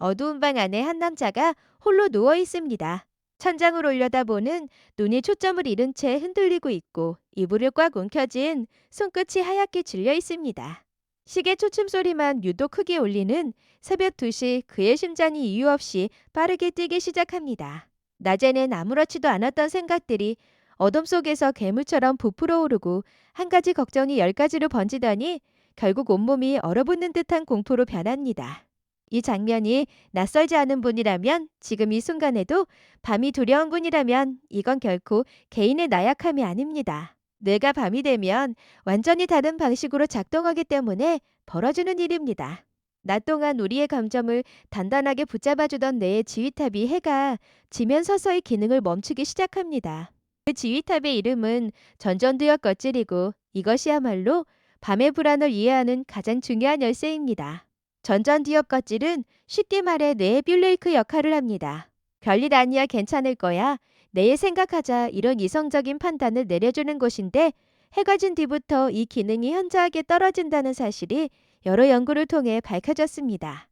어두운 방 안에 한 남자가 홀로 누워 있습니다. 천장을 올려다보는 눈이 초점을 잃은 채 흔들리고 있고 이불을 꽉 움켜쥔 손끝이 하얗게 질려 있습니다. 시계 초침 소리만 유독 크게 울리는 새벽 2시 그의 심장이 이유 없이 빠르게 뛰기 시작합니다. 낮에는 아무렇지도 않았던 생각들이 어둠 속에서 괴물처럼 부풀어 오르고 한 가지 걱정이 10가지로 번지더니 결국 온몸이 얼어붙는 듯한 공포로 변합니다. 이 장면이 낯설지 않은 분이라면 지금 이 순간에도 밤이 두려운 분이라면 이건 결코 개인의 나약함이 아닙니다. 뇌가 밤이 되면 완전히 다른 방식으로 작동하기 때문에 벌어지는 일입니다. 낮 동안 우리의 감정을 단단하게 붙잡아주던 뇌의 지휘탑이 해가 지면 서서히 기능을 멈추기 시작합니다. 그 지휘탑의 이름은 전전두엽 껍질이고 이것이야말로 밤의 불안을 이해하는 가장 중요한 열쇠입니다. 전전두엽 껍질은 쉽게 말해 뇌의 뷸레이크 역할을 합니다. 별일 아니야 괜찮을 거야. 내일 생각하자 이런 이성적인 판단을 내려주는 곳인데 해가 진 뒤부터 이 기능이 현저하게 떨어진다는 사실이 여러 연구를 통해 밝혀졌습니다.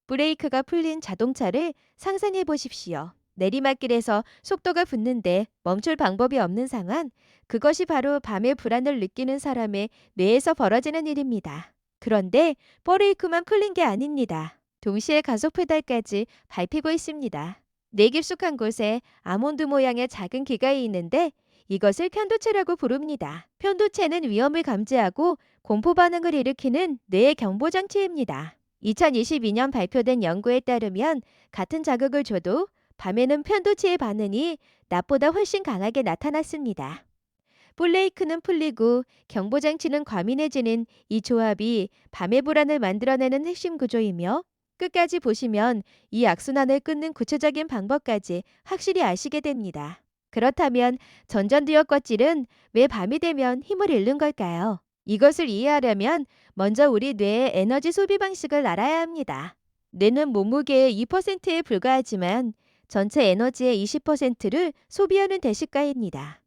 브레이크가 풀린 자동차를 상상해 보십시오. 내리막길에서 속도가 붙는데 멈출 방법이 없는 상황, 그것이 바로 밤의 불안을 느끼는 사람의 뇌에서 벌어지는 일입니다. 그런데 브레이크만 풀린 게 아닙니다. 동시에 가속 페달까지 밟히고 있습니다. 뇌 깊숙한 곳에 아몬드 모양의 작은 기관이 있는데 이것을 편도체라고 부릅니다. 편도체는 위험을 감지하고 공포 반응을 일으키는 뇌의 경보 장치입니다. 2022년 발표된 연구에 따르면 같은 자극을 줘도 밤에는 편도체의 반응이 낮보다 훨씬 강하게 나타났습니다. 블레이크는 풀리고 경보장치는 과민해지는 이 조합이 밤의 불안을 만들어내는 핵심 구조이며 끝까지 보시면 이 악순환을 끊는 구체적인 방법까지 확실히 아시게 됩니다. 그렇다면 전전두엽 껍질은 왜 밤이 되면 힘을 잃는 걸까요? 이것을 이해하려면 먼저 우리 뇌의 에너지 소비 방식을 알아야 합니다. 뇌는 몸무게의 2%에 불과하지만 전체 에너지의 20%를 소비하는 대식가입니다.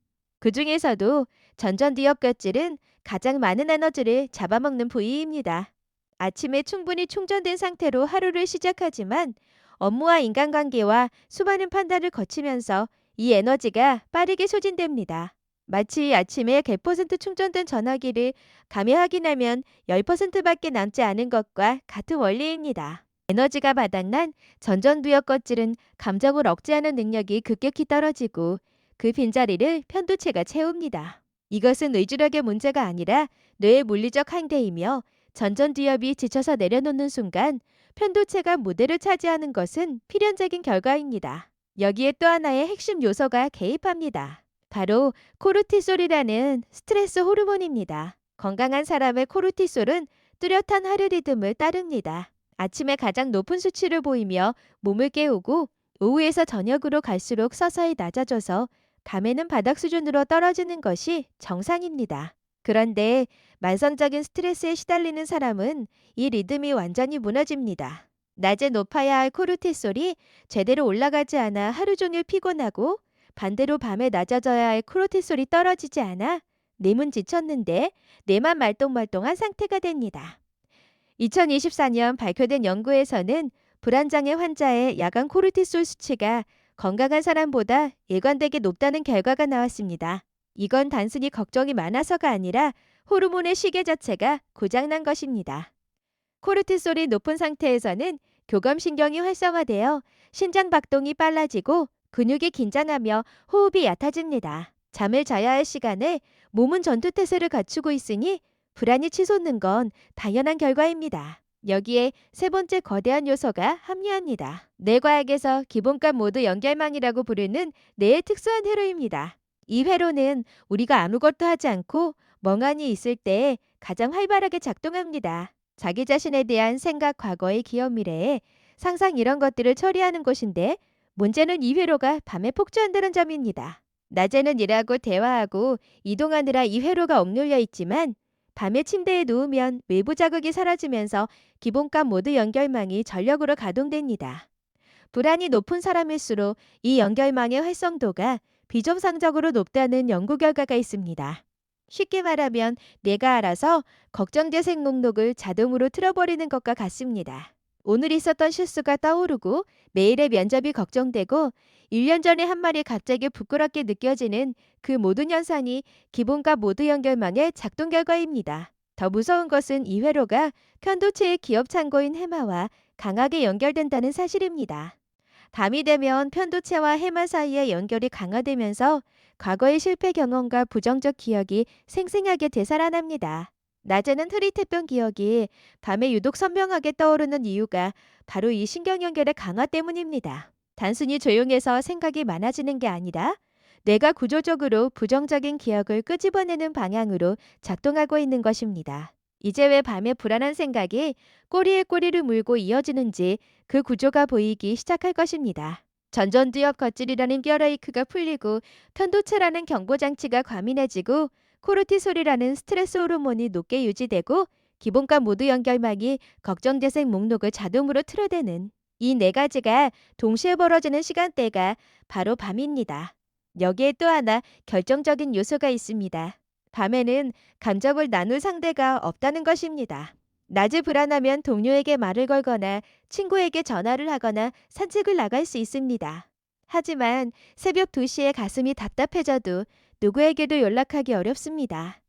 그 중에서도 전전두엽 껍질은 가장 많은 에너지를 잡아먹는 부위입니다. 아침에 충분히 충전된 상태로 하루를 시작하지만 업무와 인간관계와 수많은 판단을 거치면서 이 에너지가 빠르게 소진됩니다. 마치 아침에 100% 충전된 전화기를 감에 확인하면 10%밖에 남지 않은 것과 같은 원리입니다. 에너지가 바닥난 전전두엽 껍질은 감정을 억제하는 능력이 급격히 떨어지고 그 빈자리를 편도체가 채웁니다. 이것은 의지력의 문제가 아니라 뇌의 물리적 한계이며 전전두엽이 지쳐서 내려놓는 순간 편도체가 무대를 차지하는 것은 필연적인 결과입니다. 여기에 또 하나의 핵심 요소가 개입합니다. 바로 코르티솔이라는 스트레스 호르몬입니다. 건강한 사람의 코르티솔은 뚜렷한 하루 리듬을 따릅니다. 아침에 가장 높은 수치를 보이며 몸을 깨우고 오후에서 저녁으로 갈수록 서서히 낮아져서 밤에는 바닥 수준으로 떨어지는 것이 정상입니다. 그런데 만성적인 스트레스에 시달리는 사람은 이 리듬이 완전히 무너집니다. 낮에 높아야 할 코르티솔이 제대로 올라가지 않아 하루 종일 피곤하고 반대로 밤에 낮아져야 할 코르티솔이 떨어지지 않아 뇌는 지쳤는데 뇌만 말똥말똥한 상태가 됩니다. 2024년 발표된 연구에서는 불안장애 환자의 야간 코르티솔 수치가 건강한 사람보다 일관되게 높다는 결과가 나왔습니다. 이건 단순히 걱정이 많아서가 아니라 호르몬의 시계 자체가 고장난 것입니다. 코르티솔이 높은 상태에서는 교감신경이 활성화되어 심장 박동이 빨라지고 근육이 긴장하며 호흡이 얕아집니다. 잠을 자야 할 시간에 몸은 전투태세를 갖추고 있으니 불안이 치솟는 건 당연한 결과입니다. 여기에 세 번째 거대한 요소가 합리화입니다. 뇌과학에서 기본값 모드 연결망이라고 부르는 뇌의 특수한 회로입니다. 이 회로는 우리가 아무것도 하지 않고 멍하니 있을 때 가장 활발하게 작동합니다. 자기 자신에 대한 생각, 과거의 기억, 미래에 상상 이런 것들을 처리하는 곳인데 문제는 이 회로가 밤에 폭주한다는 점입니다. 낮에는 일하고 대화하고 이동하느라 이 회로가 억눌려 있지만 밤에 침대에 누우면 외부 자극이 사라지면서 기본값 모드 연결망이 전력으로 가동됩니다. 불안이 높은 사람일수록 이 연결망의 활성도가 비정상적으로 높다는 연구 결과가 있습니다. 쉽게 말하면 뇌가 알아서 걱정 재생 목록을 자동으로 틀어버리는 것과 같습니다. 오늘 있었던 실수가 떠오르고 내일의 면접이 걱정되고 1년 전에 한 말이 갑자기 부끄럽게 느껴지는 그 모든 현상이 기본과 모두 연결망의 작동 결과입니다. 더 무서운 것은 이 회로가 편도체의 기업 창고인 해마와 강하게 연결된다는 사실입니다. 밤이 되면 편도체와 해마 사이의 연결이 강화되면서 과거의 실패 경험과 부정적 기억이 생생하게 되살아납니다. 낮에는 흐릿했던 기억이 밤에 유독 선명하게 떠오르는 이유가 바로 이 신경 연결의 강화 때문입니다. 단순히 조용해서 생각이 많아지는 게 아니라 뇌가 구조적으로 부정적인 기억을 끄집어내는 방향으로 작동하고 있는 것입니다. 이제 왜 밤에 불안한 생각이 꼬리에 꼬리를 물고 이어지는지 그 구조가 보이기 시작할 것입니다. 전전두엽 겉질이라는 뼈레이크가 풀리고 편도체라는 경보장치가 과민해지고 코르티솔이라는 스트레스 호르몬이 높게 유지되고 기본과 모두 연결망이 걱정 대상 목록을 자동으로 틀어대는 이 네 가지가 동시에 벌어지는 시간대가 바로 밤입니다. 여기에 또 하나 결정적인 요소가 있습니다. 밤에는 감정을 나눌 상대가 없다는 것입니다. 낮에 불안하면 동료에게 말을 걸거나 친구에게 전화를 하거나 산책을 나갈 수 있습니다. 하지만 새벽 2시에 가슴이 답답해져도 누구에게도 연락하기 어렵습니다.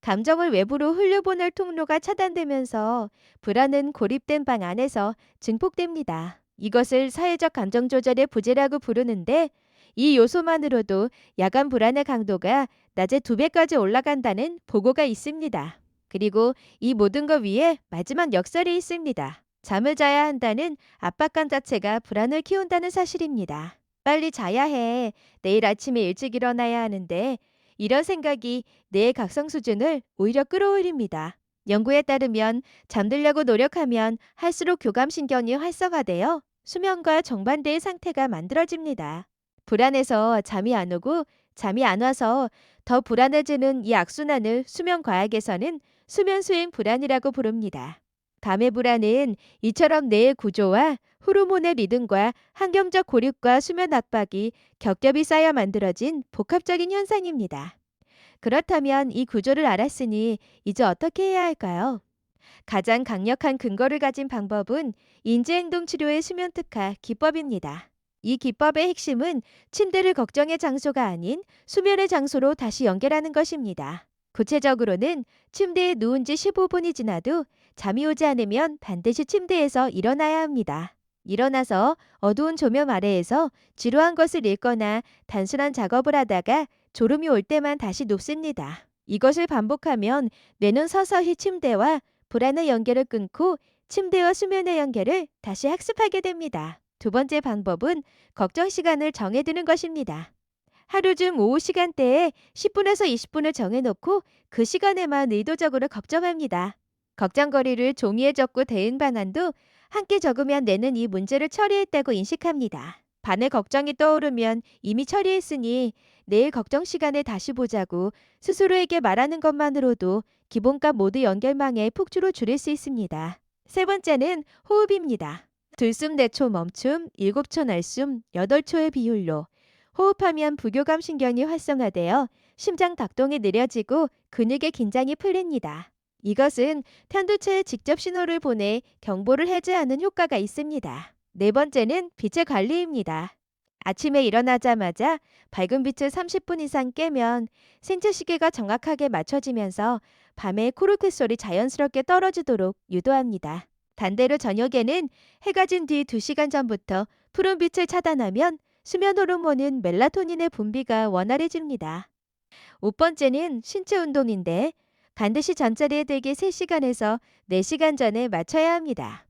감정을 외부로 흘려보낼 통로가 차단되면서 불안은 고립된 방 안에서 증폭됩니다. 이것을 사회적 감정 조절의 부재라고 부르는데 이 요소만으로도 야간 불안의 강도가 낮에 2배까지 올라간다는 보고가 있습니다. 그리고 이 모든 것 위에 마지막 역설이 있습니다. 잠을 자야 한다는 압박감 자체가 불안을 키운다는 사실입니다. 빨리 자야 해. 내일 아침에 일찍 일어나야 하는데 이런 생각이 뇌의 각성 수준을 오히려 끌어올립니다. 연구에 따르면 잠들려고 노력하면 할수록 교감신경이 활성화되어 수면과 정반대의 상태가 만들어집니다. 불안해서 잠이 안 오고 잠이 안 와서 더 불안해지는 이 악순환을 수면 과학에서는 수면 수행 불안이라고 부릅니다. 밤의 불안은 이처럼 뇌의 구조와 호르몬의 리듬과 환경적 고립과 수면 압박이 겹겹이 쌓여 만들어진 복합적인 현상입니다. 그렇다면 이 구조를 알았으니 이제 어떻게 해야 할까요? 가장 강력한 근거를 가진 방법은 인지행동 치료의 수면 특화 기법입니다. 이 기법의 핵심은 침대를 걱정의 장소가 아닌 수면의 장소로 다시 연결하는 것입니다. 구체적으로는 침대에 누운 지 15분이 지나도 잠이 오지 않으면 반드시 침대에서 일어나야 합니다. 일어나서 어두운 조명 아래에서 지루한 것을 읽거나 단순한 작업을 하다가 졸음이 올 때만 다시 눕습니다. 이것을 반복하면 뇌는 서서히 침대와 불안의 연결을 끊고 침대와 수면의 연결을 다시 학습하게 됩니다. 두 번째 방법은 걱정 시간을 정해두는 것입니다. 하루 중 오후 시간대에 10분에서 20분을 정해놓고 그 시간에만 의도적으로 걱정합니다. 걱정거리를 종이에 적고 대응 방안도 함께 적으면 뇌는 이 문제를 처리했다고 인식합니다. 반의 걱정이 떠오르면 이미 처리했으니 내일 걱정 시간에 다시 보자고 스스로에게 말하는 것만으로도 기본과 모두 연결망의 폭주로 줄일 수 있습니다. 세 번째는 호흡입니다. 들숨 4초 멈춤, 7초 날숨, 8초의 비율로 호흡하면 부교감 신경이 활성화되어 심장 박동이 느려지고 근육의 긴장이 풀립니다. 이것은 편도체에 직접 신호를 보내 경보를 해제하는 효과가 있습니다. 네 번째는 빛의 관리입니다. 아침에 일어나자마자 밝은 빛을 30분 이상 쬐면 생체 시계가 정확하게 맞춰지면서 밤에 코르티솔이 자연스럽게 떨어지도록 유도합니다. 반대로 저녁에는 해가 진 뒤 2시간 전부터 푸른 빛을 차단하면 수면 호르몬인 멜라토닌의 분비가 원활해집니다. 5번째는 신체 운동인데 반드시 잠자리에 들기 3시간에서 4시간 전에 맞춰야 합니다.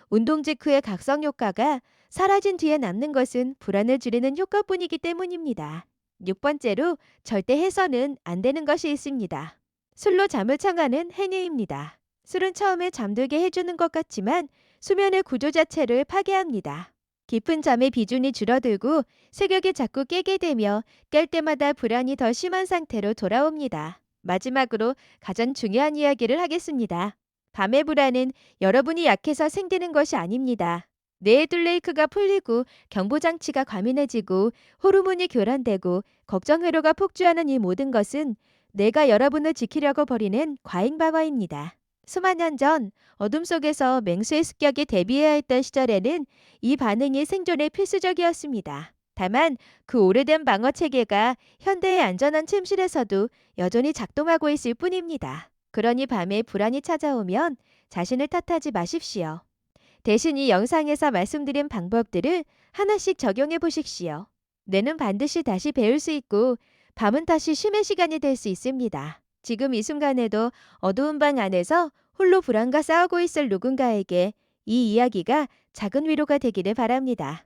운동 직후의 각성 효과가 사라진 뒤에 남는 것은 불안을 줄이는 효과뿐이기 때문입니다. 6번째로 절대 해서는 안 되는 것이 있습니다. 술로 잠을 청하는 행위입니다. 술은 처음에 잠들게 해주는 것 같지만 수면의 구조 자체를 파괴합니다. 깊은 잠의 비중이 줄어들고 새벽에 자꾸 깨게 되며 깰 때마다 불안이 더 심한 상태로 돌아옵니다. 마지막으로 가장 중요한 이야기를 하겠습니다. 밤의 불안은 여러분이 약해서 생기는 것이 아닙니다. 뇌의 툴레이크가 풀리고 경보장치가 과민해지고 호르몬이 교란되고 걱정 회로가 폭주하는 이 모든 것은 뇌가 여러분을 지키려고 벌이는 과잉 방어입니다. 수만 년 전 어둠 속에서 맹수의 습격에 대비해야 했던 시절에는 이 반응이 생존에 필수적이었습니다. 다만 그 오래된 방어 체계가 현대의 안전한 침실에서도 여전히 작동하고 있을 뿐입니다. 그러니 밤에 불안이 찾아오면 자신을 탓하지 마십시오. 대신 이 영상에서 말씀드린 방법들을 하나씩 적용해 보십시오. 뇌는 반드시 다시 배울 수 있고 밤은 다시 쉼의 시간이 될 수 있습니다. 지금 이 순간에도 어두운 방 안에서 홀로 불안과 싸우고 있을 누군가에게 이 이야기가 작은 위로가 되기를 바랍니다.